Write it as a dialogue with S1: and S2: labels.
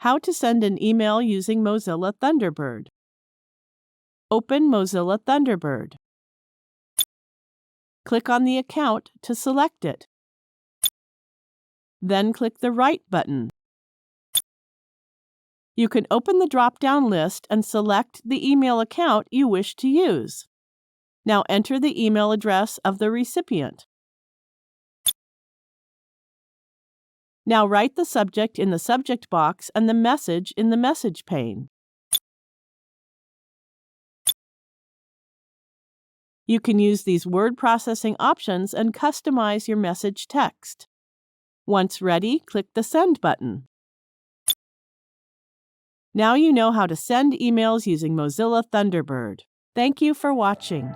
S1: How to send an email using Mozilla Thunderbird. Open Mozilla Thunderbird. Click on the account to select it. Then click the Write button. You can open the drop-down list and select the email account you wish to use. Now enter the email address of the recipient. Now write the subject in the subject box and the message in the message pane. You can use these word processing options and customize your message text. Once ready, click the Send button. Now you know how to send emails using Mozilla Thunderbird. Thank you for watching.